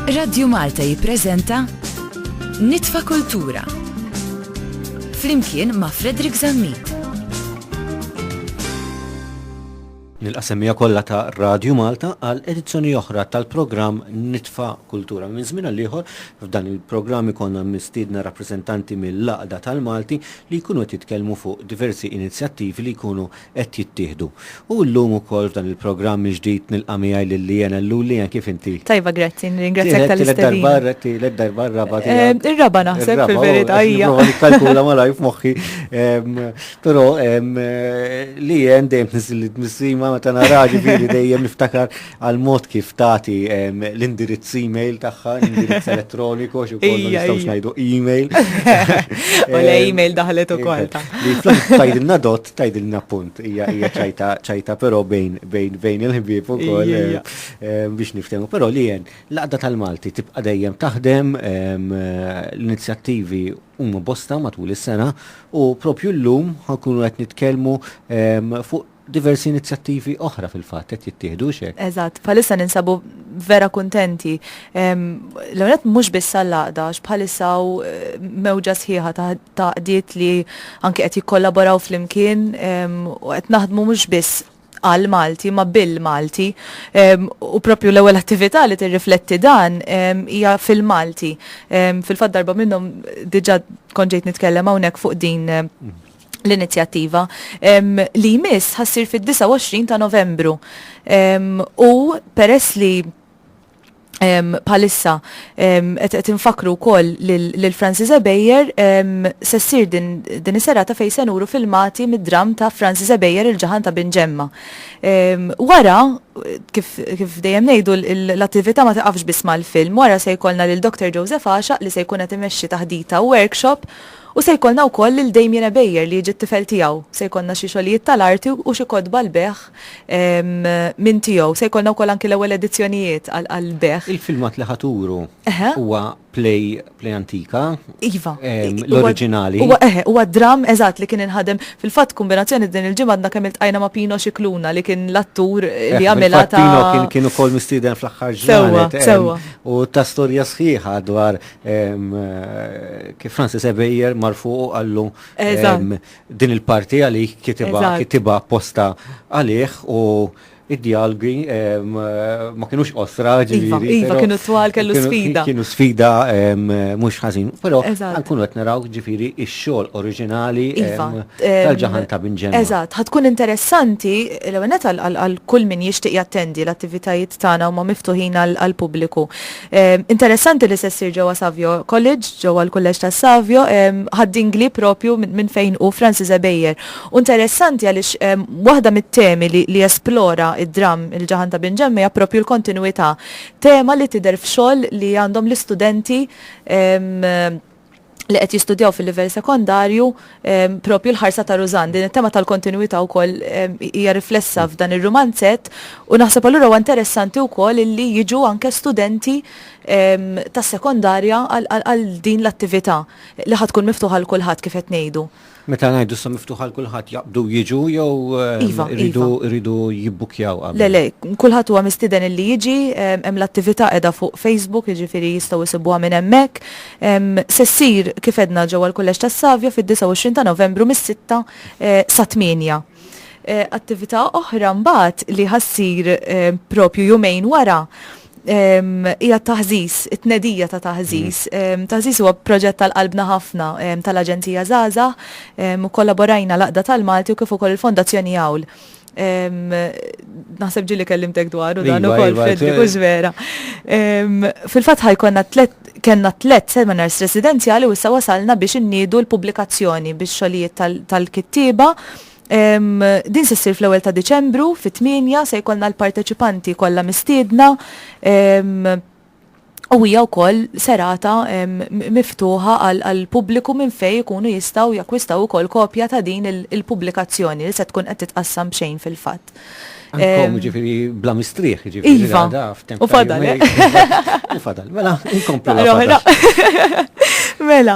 Radio Malta jippreżenta Nitfa' Kultura flimkien ma' Fredrik Zammit. Nil-qasemija kollha ta' Radio Malta għal edizzjoni oħra tal-programm Nitfa' Kultura. Minn żmien għal ieħor f'dan il-programm konna mistiedna rappreżentanti mill-Laqda tal-Malti li jkunu qed jitkellmu fuq diversi inizjattivi li jkunu qed jittieħdu. U llum ukoll f'dan il-programm ġdid nilqa' miegħi lil Liena. Liena kif inti? Tajba, grazzi, nirringrazzjak tal-istedina. Tielet Ir-raba naħseb fil-verità hija. Nikkalkula ma rajf moħħi. Però Lien dejjem nissima meta naraġi ġifieri dejjem niftakar għal mod kif tagħti l-indirizz email tagħha, l-indirizz elettroniku xi wkoll nistgħux ngħidu email. U l-email daħlet ukoll ta'. Li tgħidilna dot, tgħidilna punt, hija ċajta però bejn il-ħbieb ukoll biex niftehmu. Però Lien, l-Laqda tal-Malti tibqa' dejjem taħdem l-inizjattivi huma bosta matul is-sena u propju llum ħankunu qed nitkellmu fuq diversi inizjattivi oħra fil-fatt qed jittieħdu xek. Eżatt, bħalissa ninsabu vera kuntenti. L-għonet mhux biss għall-Laqda, bħalissa mewġa sħiħa ta' qdiet li anke qed jikkollaboraw flimkien u qed naħdmu mhux biss għal-Malti, ma bil-Malti, u propju l-ewwel attività li tirrifletti dan hija fil-Malti. Fil-fatt darba minnhom diġà kont ġejt nitkellem hawnhekk fuq din l-inizjattiva li jmiss ħassir fid-29 ta' Novembru. U peress li bħalissa qed infakru wkoll lil Franziza Bejjer se ssir din is-serata fejn se nuru filmati mid-dram ta' Franziza Bejjer il-ġaħan ta' Binġemma. Wara kif dejjem ngħidu l-attività ma taqafx biss mal-film, wara se jkollna lil Dr. Joseph Għaxaq li se jkun qed imexxi taħdita workshop. U se jkollna wkoll lil Damien Bejjer li jiġi t-tifel tiegħu, se jkollna xi xogħlijiet tal-arti u xi kodba l-beħ minn tiegħu, se jkollna wkoll anke l-ewwel edizzjonijiet għall-beħ. Il-filmat li ħaturu huwa play antika. Iva. L-oriġinali. Huwa dram eżatt li kien inħadem fil-fatt kombinazzjoni din il-ġimgħa għandna kemm iltqajna ma' Pino Xicluna li kien l-attur li għamilha ta' Pino kien ukoll mistieden fl-aħħar ġranet. Sewwa. U ta' storja sħiħa dwar kif Franziza Bejjer marfu għallu din il-parti għalih kitiba posta għalih u id-dialogi ma kienux osra ġifieri. Iva, kienu twal, kellu sfida. Kienu sfida mhux ħażin. Però nkunu qed naraw ġifieri x-xogħol oriġinali tal-ġaħan ta' Binġemma. Eżatt, ħatkun interessanti l-ewwel għal kull min jixtieq jattendi l-attivitajiet tagħna huma miftuħin għall-pubbliku. Interessanti li se ssir ġewwa Savio College, ġewwa l-Kulleġġ ta' Savio, ħaddingli propju minn fejn hu Franziza Bejjer. U interessanti għaliex waħda mit-temi li esplora id-dram il-ġaħan ta' Binġemma hija propju l-kontinuità. Tema li tidher f'xogħol li għandhom l-istudenti li qed jistudjaw fil-livell sekondarju propju l-ħarsa ta' Rużan. Din it-tema tal-kontinuità wkoll hija riflessa f'dan ir-rumanzett u naħseb allura huwa interessanti wkoll illi jiġu anke studenti tas sekondarja għal din l-attività li ħad tkun miftuħa l kulħadd kif qed ngħidu. Meta ngħidu sa miftuħa l-kulħadd jaqbdu jiġu jew iridu jibbukjaw qabel. Le, kulħadd huwa mistieden illi jiġi, hemm l-attività qiegħda fuq Facebook, jiġifieri jistgħu jsibuha minn hemmhekk. Se ssir kif edna ġewwa l-Kulleġġ tas-Savja fid-29 ta' Novembru mis-6 sa 8. Attività oħra mbagħad li ħassir propju jumejn wara hija taħżis, it-tnedija ta' taħżis. Taħżis huwa proġett tal-qalbna ħafna tal-Aġenzija Żgħażagħ u kollaborajna Laqda tal-Malti u kif ukoll il-Fondazzjoni Hawl. Naħseb ġili kellimtek dwaru dan ukoll Fredrik u vera. Fil-fatt ħajkonna kellna 3 seminars residenzjali u issa wasalna biex inniedu l-pubblikazzjoni biex xogħlijiet tal-kittieba. Din se ssir fl-ewwel ta' Diċembru, fit-8 se jkollna l-parteċipanti kollha mistiedna u hija wkoll serata miftuħa għall pubbliku minn fejn ikunu jistgħu jakkwistaw ukoll kopja ta' din il-pubblikazzjoni li se tkun qed titqassam xejn fil-fatt. Ankom ġifiri bla mistrieħ, ġifiri. Iva, u fadal. U fadal, mela, inkomplu la fadal. Mela,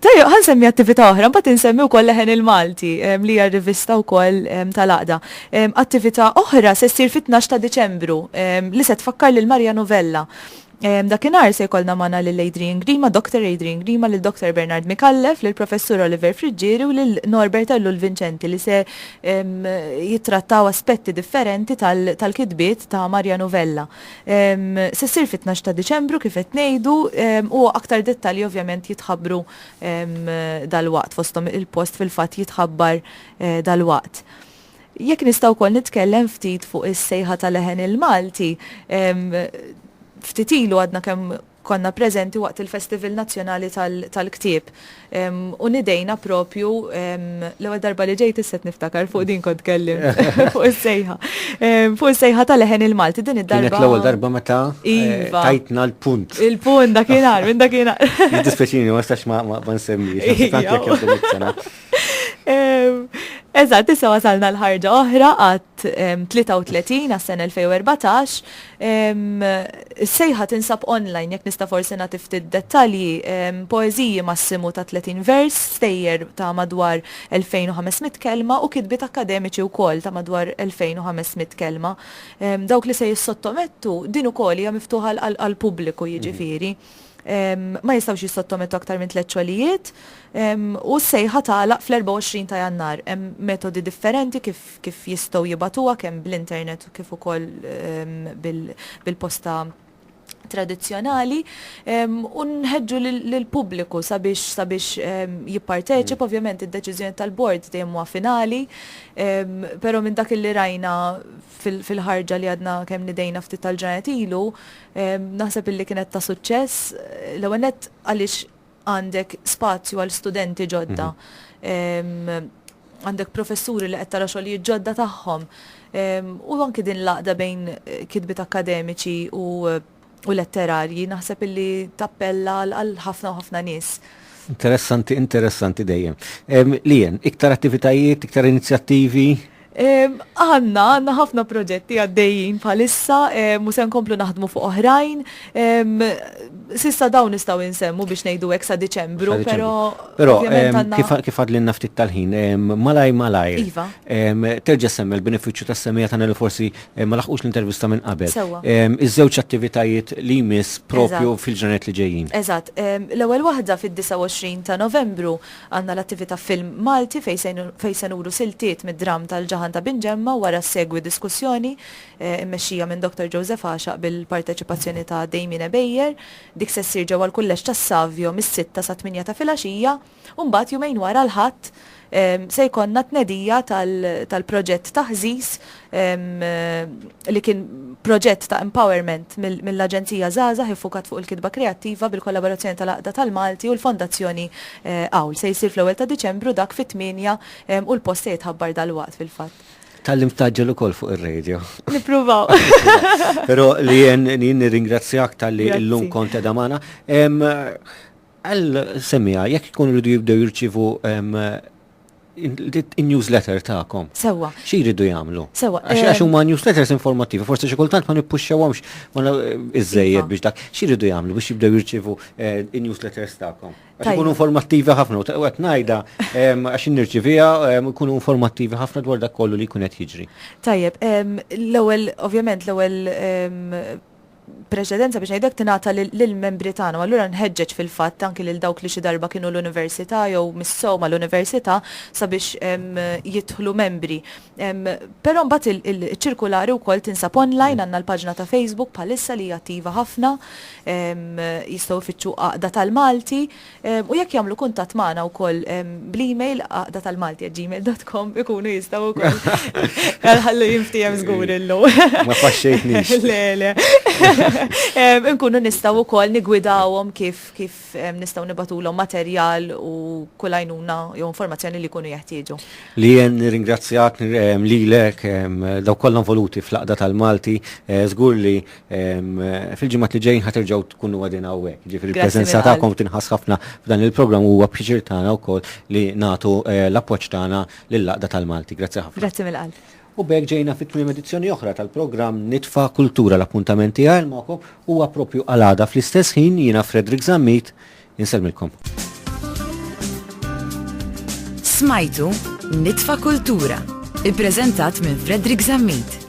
tajju, ħan semmi attività oħra, mbagħad insemmi wkoll Leħen il-Malti li hija rivista wkoll tal-Laqda. Attività oħra se ssir fit-12 ta' Diċembru li se tfakkar lil Marja Novella. Dakinhar se jkollna magħna lil Adrian Grima, Dr. Adrian Grima, lil Dr. Bernard Mikallef, lil Professur Oliver Friġġieri u lil Norbert Allul Vincenti li se jittrattaw aspetti differenti tal-kitbiet ta' Marja Novella. Se ssir fit-12 ta' Diċembru kif qed ngħidu u aktar dettalji ovvjament jitħabbru dal-waqt fosthom il-post fil-fatt jitħabbar dal-waqt. Jekk nistgħu wkoll nitkellem ftit fuq is-sejħa tal-leħen il-Malti, ftit ilu għadna kemm konna preżenti waqt il-Festival Nazzjonali tal-Ktieb u nidejna propju l-ewwel darba li ġejt isset niftakar fuq din kont kellim fuq is-sejħa. Fuq is-sejħa tal-leħen il-Malti din id-darba. Kienet l-ewwel darba meta tajtna l-punt. Il-punt dakinhar, minn dakinhar. Jiddispjaċini ma stax ma nsemmix. Eżatt, issa wasalna l-ħarġa oħra għat 33 għas-sena 2014. Is-sejħa tinsab online jekk nista' forsi nagħti ftit dettalji, poeżiji massimu ta' 30 vers, stejjer ta' madwar 2500 kelma u kitbiet akademiċi wkoll ta' madwar 2500 kelma. Dawk li se jissottomettu din ukoll hija miftuħa għall-pubbliku jiġifieri. Ma jistawx jissottomettu aktar minn 3 xogħlijiet u s-sejħa tagħlaq fl-24 ta' Jannar. Hemm metodi differenti kif jistgħu jibatuha kemm bl-internet u kif ukoll bil-posta tradizzjonali u nħeġġu lill-pubbliku sabiex jipparteċip. Ovvjament id-deċiżjoni tal-bord dejjem huwa finali, però minn dak li rajna fil-ħarġa li għadna kemm nidejna ftit tal-ġranet ilu, naħseb illi kienet ta' suċċess l-ewwel nett għaliex għandek spazju għal studenti ġodda, għandek professuri li qed tara xogħlijiet ġodda tagħhom u anke din laqda bejn kitbiet akademiċi u letterarji naħseb illi tappella għal ħafna u ħafna nies. Interessanti dejjem. Lien, iktar attivitajiet, iktar inizjattivi? Għanna ħafna proġetti għaddejjin bħalissa, mu se nkomplu naħdmu fuq oħrajn. Sissa dawn nistgħu insemmu biex ngħidu hekk sa Diċembru, però kif għadlinna ftit tal-ħin, malaj. Iva. Terġa' semmi l-benefiċċju tas-semmija tagħna li forsi ma laħqux l-intervista minn qabel. Sewwa. Iż-żewġ attivitajiet li jmiss propju fil-ġranet li ġejjin. Eżatt. L-ewwel waħda fid-29 ta' Novembru għandna l-attività Film Malti fejn se nuru siltiet mid-dram tal-ġaħan ta' Binġemma wara segwi diskussjoni immexxija minn Dr. Joseph Għaxaq bil-parteċipazzjoni ta' Dejmine Bejjer. Dik se ssir ġewwa l-kulleġġ tas-Savio mis-6 sa 8 ta' filgħaxija u mbagħad jumejn wara l-Ħadd se jkollna tnedija tal-proġett taħżis li kien proġett ta' empowerment mill-Aġenzija Żgħażagħ iffukat fuq il-kitba kreattiva bil-kollaborazzjoni tal-Aqda tal-Malti u l-Fondazzjoni Awl. Se jsir fl-ewwel ta' Diċembru dak fit-8 u l-post se jitħabbar dal-waqt fil-fatt. Tal-lim taġġel ukoll fuq ir-radio. Nippruvaw. Però li jien nirringrazzjak tal-li llum kont qiegħda magħna. Għal semmija, jekk ikunu rridu jibdew jirċievu in-newsletter ta'kom. Sewwa. Xi jridu jagħmlu? Sewwa. Għax huma newsletters informattivi, forsi xi kultant ma nippuxxawhomx iżejjed biex dak. Xi jridu jagħmlu biex jibdew jirċievu in-newsletters ta'kom? Għax ikunu informattivi ħafna u qed ngħidha għax nirċivija ikunu informattivi ħafna dwar dak kollu li jkun qed jiġri. Tajjeb, l-ewwel preċedenza biex ngħidlek tingħata lill-membri tagħna, u allura nħeġġeġ fil-fatt anke lil dawk li xi darba kienu l-università jew missew mal-università sabiex jidħlu membri. Però mbagħad il-ċirkulari wkoll tinsab online għandna l-paġna ta' Facebook bħalissa li hija attiva ħafna, jistgħu jfittxu Aqda tal-Malti u jekk jagħmlu kuntatt magħna wkoll bl-email aqdatalmalti@gmail.com ikunu jistgħu wkoll ħallu jinftiem żgur illum. Ma faxxejtniex. Le. Nkunu nistgħu wkoll nigwidawhom kif nistgħu nibatulhom materjal u kull għajnuna jew informazzjoni li jkunu jeħtieġu. Li jien nirringrazzjak lilek daw kollha involuti fl-Aqda tal-Malti, żgur li fil-ġimgħat li ġejjin ħaterġgħu tkunu għadin hawnhekk. Ġifieri il-preżenza tagħkom tinħass ħafna f'dan il-programm huwa pjaċir tagħna wkoll li nagħtu l-appoġġ tagħna lill-Aqda tal-Malti. Grazzi ħafna. Grazzi mill-qalb. U bekk ġejna fit-tmiem edizzjoni oħra tal-programm Nitfa' Kultura. L-appuntamenti għal magħkom huwa propju għal-għada fl-istess ħin jiena Fredrik Zammit insellmilkom. Smajtu Nitfa' Kultura, ippreżentat minn Fredrik Zammit.